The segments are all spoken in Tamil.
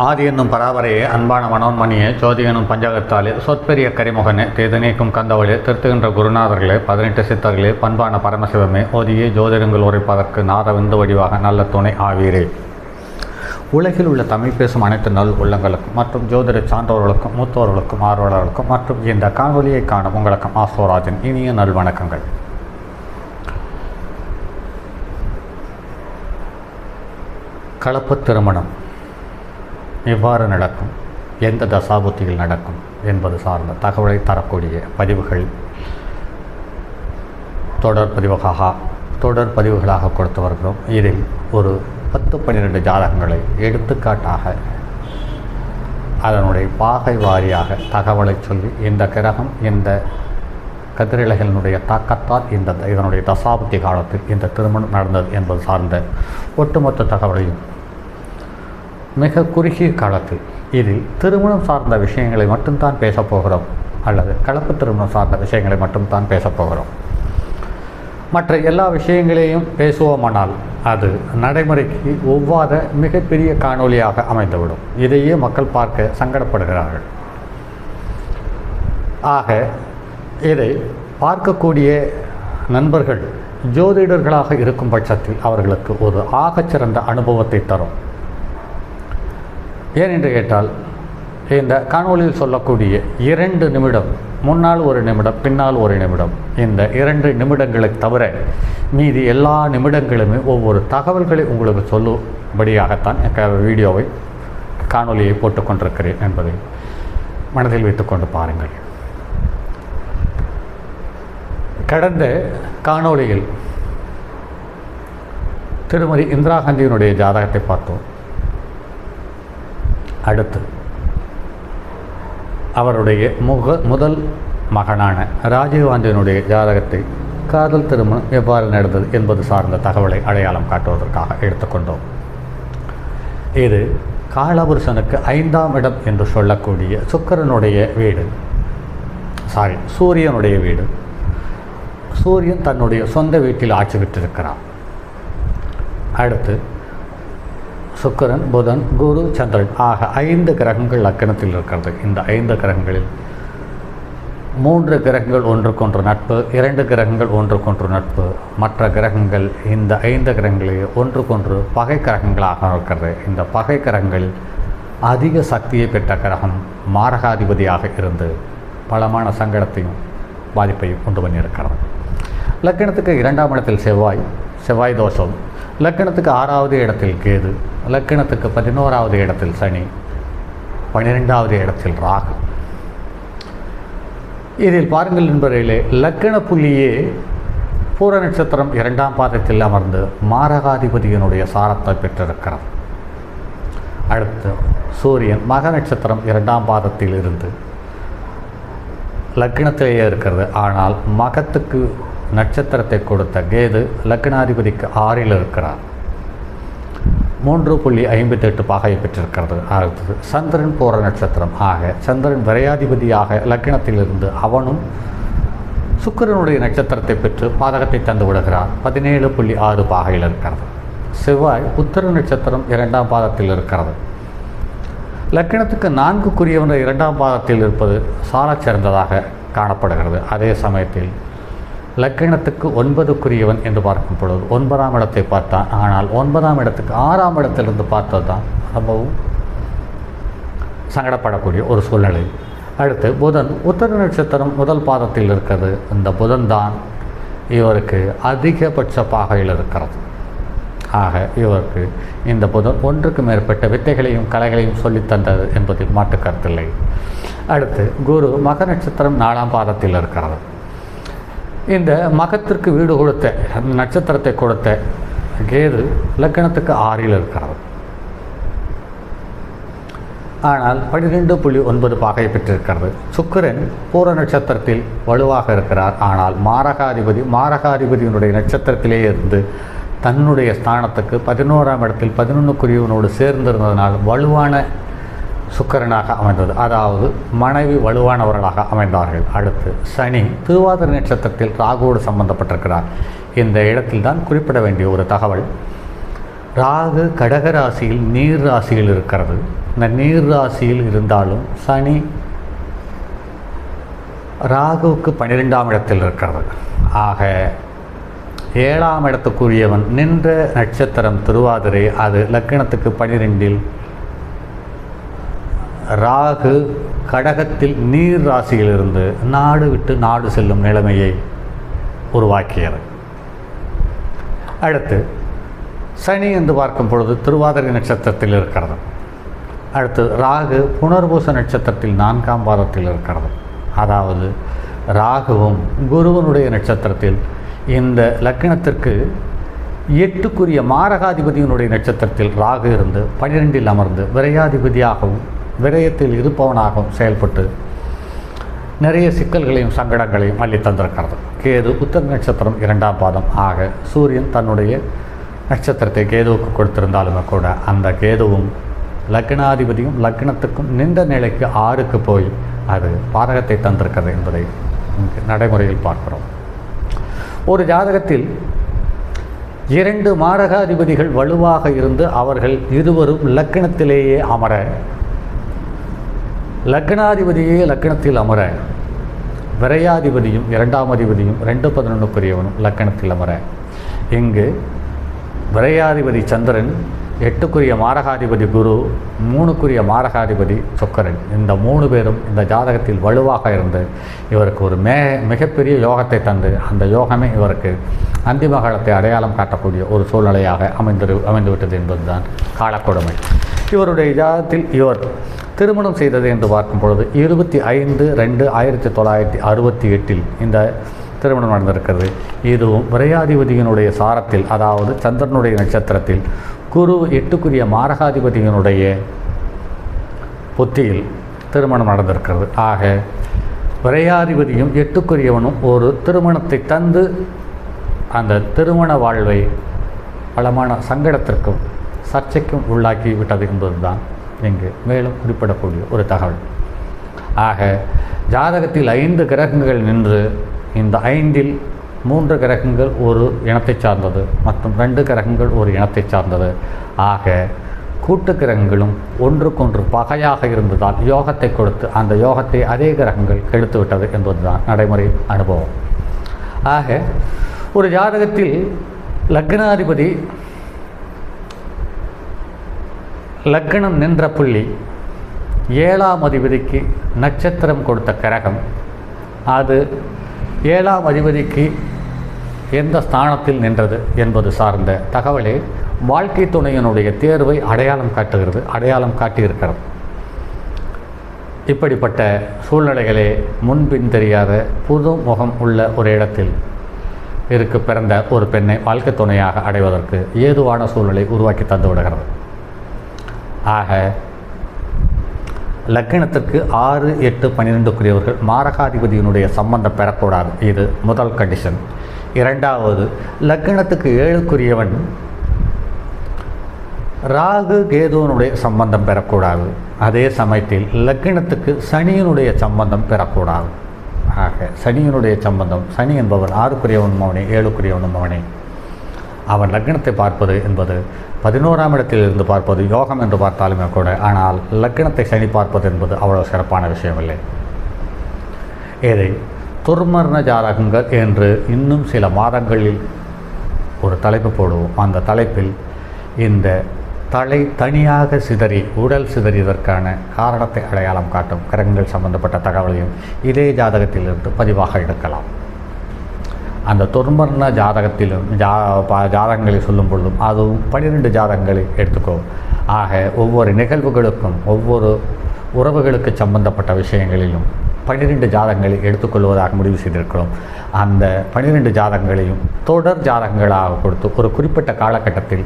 ஆதி என்னும் பராபரையே அன்பான மனோன்மணியே ஜோதி எனும் பஞ்சகத்தாலே சொற்பெரிய கரிமுகனே தேதநீக்கும் கந்தவளே திருத்துகின்ற குருநாதர்களே 18 சித்தர்களே பண்பான பரமசிவமே ஓதியே ஜோதிடங்கள் உரைப்பதற்கு நாத விந்து வடிவாக நல்ல துணை ஆவீரே. உலகில் உள்ள தமிழ் பேசும் அனைத்து நல் உள்ளங்களுக்கும் மற்றும் ஜோதிட சான்றோர்களுக்கும் மூத்தோர்களுக்கும் ஆர்வலர்களுக்கும் மற்றும் இந்த காணொலியை காணும் உங்களுக்கும் ஆஸ்தோராஜின் இனிய நல்வணக்கங்கள். கலப்பு திருமணம் எவ்வாறு நடக்கும், எந்த தசாபுத்தியில் நடக்கும் என்பது சார்ந்த தகவலை தரக்கூடிய பதிவுகள் தொடர் பதிவுகளாக கொடுத்து வருகிறோம். இதில் ஒரு 10-12 ஜாதகங்களை எடுத்துக்காட்டாக அதனுடைய பாகை வாரியாக தகவலை சொல்லி இந்த கிரகம் இந்த கதிரிலைகளினுடைய தாக்கத்தால் இதனுடைய தசாபுத்தி காலத்தில் இந்த திருமணம் நடந்தது என்பது சார்ந்த ஒட்டுமொத்த தகவலையும் மிக குறுகிய காலத்தில் இதில் திருமணம் சார்ந்த விஷயங்களை மட்டும்தான் பேசப்போகிறோம் அல்லது கலப்பு திருமணம் சார்ந்த விஷயங்களை மட்டும்தான் பேசப்போகிறோம். மற்ற எல்லா விஷயங்களையும் பேசுவோமானால் அது நடைமுறைக்கு ஒவ்வாத மிகப்பெரிய காணொலியாக அமைந்துவிடும். இதையே மக்கள் பார்க்க சங்கடப்படுகிறார்கள். ஆக இதை பார்க்கக்கூடிய நண்பர்கள் ஜோதிடர்களாக இருக்கும் பட்சத்தில் அவர்களுக்கு ஒரு ஆகச்சிறந்த அனுபவத்தை தரும். ஏனென்று கேட்டால் இந்த காணொலியில் சொல்லக்கூடிய 2 நிமிடம், முன்னால் 1 நிமிடம் பின்னால் 1 நிமிடம், இந்த 2 நிமிடங்களை தவிர மீதி எல்லா நிமிடங்களுமே ஒவ்வொரு தகவல்களை உங்களுக்கு சொல்லும்படியாகத்தான் வீடியோவை காணொலியை போட்டுக்கொண்டிருக்கிறேன் என்பதை மனதில் வைத்துக்கொண்டு பாருங்கள். கடந்த காணொலியில் திருமதி இந்திரா காந்தியினுடைய ஜாதகத்தை பார்த்தோம். அடுத்து அவருடைய முதல் மகனான ராஜீவ்காந்தியினுடைய ஜாதகத்தை காதல் திருமணம் எவ்வாறு நடந்தது என்பது சார்ந்த தகவலை அடையாளம் காட்டுவதற்காக எடுத்துக்கொண்டோம். இது காலபுருஷனுக்கு 5ஆம் இடம் என்று சொல்லக்கூடிய சுக்கிரனுடைய வீடு, சூரியனுடைய வீடு. சூரியன் தன்னுடைய சொந்த வீட்டில் ஆட்சி பெற்றிருக்கிறார். அடுத்து சுக்கிரன், புதன், குரு, சந்திரன் ஆக 5 கிரகங்கள் லக்கணத்தில் இருக்கிறது. இந்த 5 கிரகங்களில் 3 கிரகங்கள் ஒன்றுக்கொன்று நட்பு, 2 கிரகங்கள் ஒன்றுக்கொன்று நட்பு, மற்ற கிரகங்கள் இந்த 5 கிரகங்களில் ஒன்றுக்கொன்று பகை கிரகங்களாக இருக்கிறது. இந்த பகை கிரகங்களில் அதிக சக்தியை பெற்ற கிரகம் மாரகாதிபதியாக இருந்து பலமான சங்கடத்தையும் பாதிப்பையும் உண்டு பண்ணியிருக்கிறது. லக்கணத்துக்கு 2ஆம் இடத்தில் செவ்வாய் தோஷம், லக்கணத்துக்கு 6வது இடத்தில் கேது, லக்கணத்துக்கு 11வது இடத்தில் சனி, 12வது இடத்தில் ராகு. இதில் பாருங்கள் நண்பர்களே, லக்கண புள்ளியே பூர நட்சத்திரம் 2ஆம் பாதத்தில் அமர்ந்து மாரகாதிபதியினுடைய சாரத்தை பெற்றிருக்கிறது. அடுத்து சூரியன் மக நட்சத்திரம் 2ஆம் பாதத்தில் இருந்து லக்கணத்திலேயே இருக்கிறது. ஆனால் மகத்துக்கு நட்சத்திரத்தை கொடுத்த கேது லக்னாதிபதிக்கு 6இல் இருக்கிறார். 3.58 பாகையை பெற்றிருக்கிறது. அடுத்தது சந்திரன் பூர நட்சத்திரம் ஆக சந்திரன் விரையாதிபதியாக லக்னத்திலிருந்து அவனும் சுக்கிரனுடைய நட்சத்திரத்தை பெற்று பாதகத்தை தந்து விடுகிறார். 17.6 பாகையில் இருக்கிறது. செவ்வாய் உத்தர நட்சத்திரம் 2ஆம் பாதத்தில் இருக்கிறது. லக்கணத்துக்கு 4க்குரியவன் 2ஆம் பாதத்தில் இருப்பது சாலச் சிறந்ததாக காணப்படுகிறது. அதே சமயத்தில் லக்கணத்துக்கு 9க்குரியவன் என்று பார்க்கும் பொழுது 9ஆம் இடத்தை பார்த்தான். ஆனால் 9ஆம் இடத்துக்கு 6ஆம் இடத்திலிருந்து பார்த்தது தான் ரொம்பவும் சங்கடப்படக்கூடிய ஒரு சூழ்நிலை. அடுத்து புதன் உத்தர நட்சத்திரம் முதல் பாதத்தில் இருக்கிறது. இந்த புதன் தான் இவருக்கு அதிகபட்ச பாகையில் இருக்கிறது. ஆக இவருக்கு இந்த புதன் 1க்கு மேற்பட்ட வித்தைகளையும் கலைகளையும் சொல்லித்தந்தது என்பதில் மாற்று கருத்தில்லை. அடுத்து குரு மக நட்சத்திரம் 4ஆம் பாதத்தில் இருக்கிறது. இந்த மகத்திற்கு வீடு கொடுத்த நட்சத்திரத்தை கொடுத்த கேது லக்கணத்துக்கு 6இல் இருக்கிறது. ஆனால் 12.9 பாகையை பெற்றிருக்கிறது. சுக்கிரன் பூர நட்சத்திரத்தில் வலுவாக இருக்கிறார். ஆனால் மாரகாதிபதியினுடைய நட்சத்திரத்திலே இருந்து தன்னுடைய ஸ்தானத்துக்கு 11ஆம் இடத்தில் 11க்குரியவனோடு சேர்ந்திருந்ததனால் வலுவான சுக்கிரனாக அமைந்தது. அதாவது மனைவி வலுவானவர்களாக அமைந்தார்கள். அடுத்து சனி திருவாதிரை நட்சத்திரத்தில் ராகுவோடு சம்பந்தப்பட்டிருக்கிறார். இந்த இடத்தில் தான் குறிப்பிட வேண்டிய ஒரு தகவல், ராகு கடக ராசியில் நீர் ராசியில் இருக்கிறது. இந்த நீர் ராசியில் இருந்தாலும் சனி ராகுவுக்கு 12ஆம் இடத்தில் இருக்கிறது. ஆக 7ஆம் இடத்துக்குரியவன் நின்ற நட்சத்திரம் திருவாதிரை. அது லக்னத்துக்கு 12இல் ராகு கடகத்தில் நீர் ராசியிலிருந்து நாடு விட்டு நாடு செல்லும் நிலைமையை உருவாக்கியது. அடுத்து சனி என்று பார்க்கும் பொழுது திருவாதிரை நட்சத்திரத்தில் இருக்கிறது. அடுத்து ராகு புனர்பூச நட்சத்திரத்தில் 4ஆம் பாதத்தில் இருக்கிறது. அதாவது ராகுவும் குருவனுடைய நட்சத்திரத்தில் இந்த லக்னத்திற்கு 8க்குரிய மாரகாதிபதியினுடைய நட்சத்திரத்தில் ராகு இருந்து 12இல் அமர்ந்து விரையாதிபதியாகவும் விரயத்தில் இருப்பவனாகவும் செயல்பட்டு நிறைய சிக்கல்களையும் சங்கடங்களையும் அள்ளி தந்திருக்கிறது. கேது உத்தர நட்சத்திரம் 2ஆம் பாதம். ஆக சூரியன் தன்னுடைய நட்சத்திரத்தை கேதுவுக்கு கொடுத்திருந்தாலுமே கூட அந்த கேதுவும் லக்னாதிபதியும் லக்னத்துக்கும் நின்ற நிலைக்கு 6க்கு போய் அது பாதகத்தை தந்திருக்கிறது என்பதை நடைமுறையில் பார்க்கிறோம். ஒரு ஜாதகத்தில் 2 மாரகாதிபதிகள் வலுவாக இருந்து அவர்கள் இருவரும் லக்னத்திலேயே அமர, லக்னாதிபதியே லக்னத்தில் அமர, விரையாதிபதியும் 2ஆம் அதிபதியும் 2-11க்குரியவனும் லக்னத்தில் அமர, இங்கு விரையாதிபதி சந்திரன், 8க்குரிய மாரகாதிபதி குரு, 3க்குரிய மாரகாதிபதி சுக்கிரன், இந்த 3 பேரும் இந்த ஜாதகத்தில் வலுவாக இருந்து இவருக்கு ஒரு மிகப்பெரிய யோகத்தை தந்து அந்த யோகமே இவருக்கு அந்திம காலத்தை அடையாளம் காட்டக்கூடிய ஒரு சூழ்நிலையாக அமைந்துவிட்டது என்பதுதான் காலக்கொடுமை. இவருடைய ஜாதகத்தில் இவர் திருமணம் செய்தது என்று பார்க்கும் பொழுது 25/2/1968 இந்த திருமணம் நடந்திருக்கிறது. இதுவும் விரையாதிபதியினுடைய சாரத்தில், அதாவது சந்திரனுடைய நட்சத்திரத்தில் குரு 8க்குரிய மாரகாதிபதியினுடைய புத்தியில் திருமணம் நடந்திருக்கிறது. ஆக விரையாதிபதியும் 8க்குரியவனும் ஒரு திருமணத்தை தந்து அந்த திருமண வாழ்வை பலமான சங்கடத்திற்கும் சர்ச்சைக்கும் உள்ளாக்கி விட்டது என்பதுதான் இங்கு மேலும் குறிப்பிடக்கூடிய ஒரு தகவல். ஆக ஜாதகத்தில் 5 கிரகங்கள் நின்று இந்த 5இல் 3 கிரகங்கள் ஒரு இனத்தை சார்ந்தது மற்றும் 2 கிரகங்கள் ஒரு இனத்தை சார்ந்தது. ஆக கூட்டு கிரகங்களும் ஒன்றுக்கொன்று பகையாக இருந்ததால் யோகத்தை கொடுத்து அந்த யோகத்தை அதே கிரகங்கள் கெடுத்து விட்டது என்பதுதான் நடைமுறை அனுபவம். ஆக ஒரு ஜாதகத்தில் லக்னாதிபதி லக்னம் நின்ற புள்ளி 7ஆம் அதிபதிக்கு நட்சத்திரம் கொடுத்த கிரகம் அது 7ஆம் அதிபதிக்கு எந்த ஸ்தானத்தில் நின்றது என்பது சார்ந்த தகவலே வாழ்க்கை துணையினுடைய தேர்வை அடையாளம் காட்டுகிறது, அடையாளம் காட்டியிருக்கிறது. இப்படிப்பட்ட சூழ்நிலைகளே முன்பின் தெரியாத புது முகம் உள்ள ஒரு இடத்தில் பிறந்த ஒரு பெண்ணை வாழ்க்கை துணையாக அடைவதற்கு ஏதுவான சூழ்நிலை உருவாக்கி தந்து விடுகிறது. ஆக லக்னத்திற்கு 6, 8, 12க்குரியவர்கள் மாரகாதிபதியினுடைய சம்பந்தம் பெறக்கூடாது. இது முதல் கண்டிஷன். 2வது, லக்னத்துக்கு 7க்குரியவன் ராகு கேதுவனுடைய சம்பந்தம் பெறக்கூடாது. அதே சமயத்தில் லக்னத்துக்கு சனியினுடைய சம்பந்தம் பெறக்கூடாது. ஆக சனியினுடைய சம்பந்தம், சனி என்பவன் 6க்குரியவனும் அவனே 7க்குரியவனும் அவனே. அவன் லக்னத்தை பார்ப்பது என்பது 11ஆம் இடத்தில் இருந்து பார்ப்பது யோகம் என்று பார்த்தாலுமே கூட, ஆனால் லக்னத்தை சனி பார்ப்பது என்பது அவ்வளவு சிறப்பான விஷயமில்லை. இதை துர்மரண ஜாதகங்கள் என்று இன்னும் சில மாதங்களில் ஒரு தலைப்பு போடுவோம். அந்த தலைப்பில் இந்த தலை தனியாக சிதறி உடல் சிதறியதற்கான காரணத்தை அடையாளம் காட்டும் கிரகங்கள் சம்பந்தப்பட்ட தகவலையும் இதே ஜாதகத்திலிருந்து பதிவாக எடுக்கலாம். அந்த துர்மரண ஜாதகத்திலும் ஜாதகங்களை சொல்லும் பொழுதும் அதுவும் 12 ஜாதகங்களை எடுத்துக்கோ. ஆக ஒவ்வொரு நிகழ்வுகளுக்கும் ஒவ்வொரு உறவுகளுக்கு சம்பந்தப்பட்ட விஷயங்களிலும் 12 ஜாதகங்களை எடுத்துக்கொள்வதாக முடிவு செய்திருக்கிறோம். அந்த 12 ஜாதகங்களையும் தொடர் ஜாதகங்களாக கொடுத்து ஒரு குறிப்பிட்ட காலகட்டத்தில்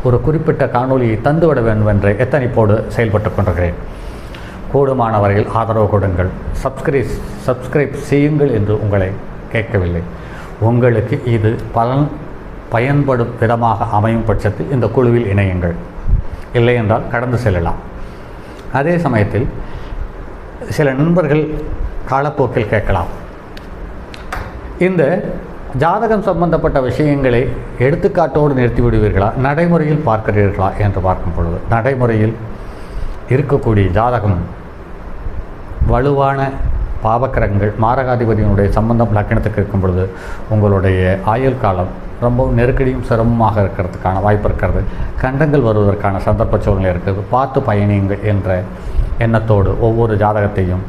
ஒரு குறிப்பிட்ட காணொலியை தந்துவிட வேண்டும் என்ற எத்தனைப்போடு செயல்பட்டு கொண்டிருக்கிறேன். கூடுமான வரையில் ஆதரவு கொடுங்கள், சப்ஸ்கிரைப் செய்யுங்கள் என்று உங்களை கேட்கவில்லை. உங்களுக்கு இது பயன்படும் விதமாக அமையும் பட்சத்தில் இந்த குழுவில் இணையுங்கள், இல்லை என்றால் கடந்து செல்லலாம். அதே சமயத்தில் சில நண்பர்கள் காலப்போக்கில் கேட்கலாம், இந்த ஜாதகம் சம்பந்தப்பட்ட விஷயங்களை எடுத்துக்காட்டோடு நிறுத்தி விடுவீர்களா, நடைமுறையில் பார்க்கிறீர்களா என்று பார்க்கும் பொழுது, நடைமுறையில் இருக்கக்கூடிய ஜாதகம் வலுவான பாவக்கிரகங்கள் மாரகாதிபதியினுடைய சம்பந்தம் லக்கணத்துக்கு இருக்கும் பொழுது உங்களுடைய ஆயுள் காலம் ரொம்பவும் நெருக்கடியும் சிரமமாக இருக்கிறதுக்கான வாய்ப்பு இருக்கிறது. கண்டங்கள் வருவதற்கான சந்தர்ப்ப சூழ்நிலை இருக்கிறது. பார்த்து பயணியுங்கள் என்ற எண்ணத்தோடு ஒவ்வொரு ஜாதகத்தையும்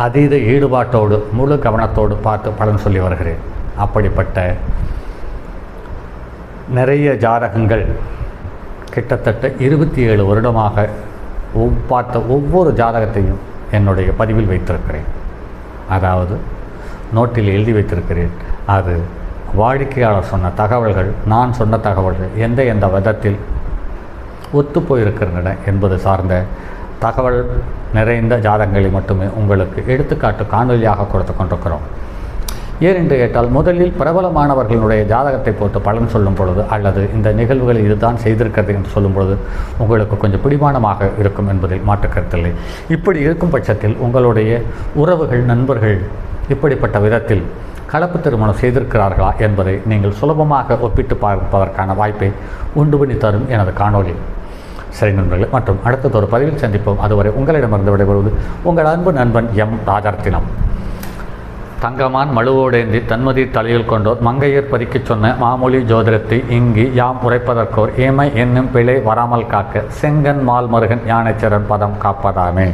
அதீத ஈடுபாட்டோடு முழு கவனத்தோடு பார்த்து பலன் சொல்லி வருகிறேன். அப்படிப்பட்ட நிறைய ஜாதகங்கள் கிட்டத்தட்ட 27 வருடமாக பார்த்த ஒவ்வொரு ஜாதகத்தையும் என்னுடைய பதிவில் வைத்திருக்கிறேன். அதாவது நோட்டில் எழுதி வைத்திருக்கிறேன். அது வாடிக்கையாளர் சொன்ன தகவல்கள், நான் சொன்ன தகவல்கள் எந்த விதத்தில் ஒத்துப்போயிருக்கின்றன என்பது சார்ந்த தகவல் நிறைந்த ஜாதகங்களை மட்டுமே உங்களுக்கு எடுத்துக்காட்டு காணொலியாக கொடுத்து கொண்டிருக்கிறோம். ஏனென்று கேட்டால், முதலில் பிரபலமானவர்களுடைய ஜாதகத்தை போட்டு பலன் சொல்லும் பொழுது அல்லது இந்த நிகழ்வுகள் இதுதான் செய்திருக்கிறது என்று சொல்லும் பொழுது உங்களுக்கு கொஞ்சம் பிடிமானமாக இருக்கும் என்பதில் மாற்றுக்கருத்தில்லை. இப்படி இருக்கும் பட்சத்தில் உங்களுடைய உறவுகள், நண்பர்கள் இப்படிப்பட்ட விதத்தில் கலப்பு திருமணம் செய்திருக்கிறார்களா என்பதை நீங்கள் சுலபமாக ஒப்பிட்டு பார்ப்பதற்கான வாய்ப்பை உண்டு பண்ணி தரும் எனது காணொலி. சரி நண்பர்களே, மற்றும் அடுத்ததொரு பதிவில் சந்திப்போம். அதுவரை உங்களிடமிருந்து விடைபெறுவது உங்கள் அன்பு நண்பன் எம் ராஜரத்தினம். தங்கமான் மழுவோடேந்தி தன்மதி தலையில் கொண்டோர் மங்கையர் பதிக்கச் சொன்ன மாமொழி ஜோதிடத்தை இங்கு யாம் உரைப்பதற்கோர் ஏமை என்னும் பிழை வராமல் காக்க செங்கன் மால் மருகன் யானைச்சரன் பதம் காப்பதாமே.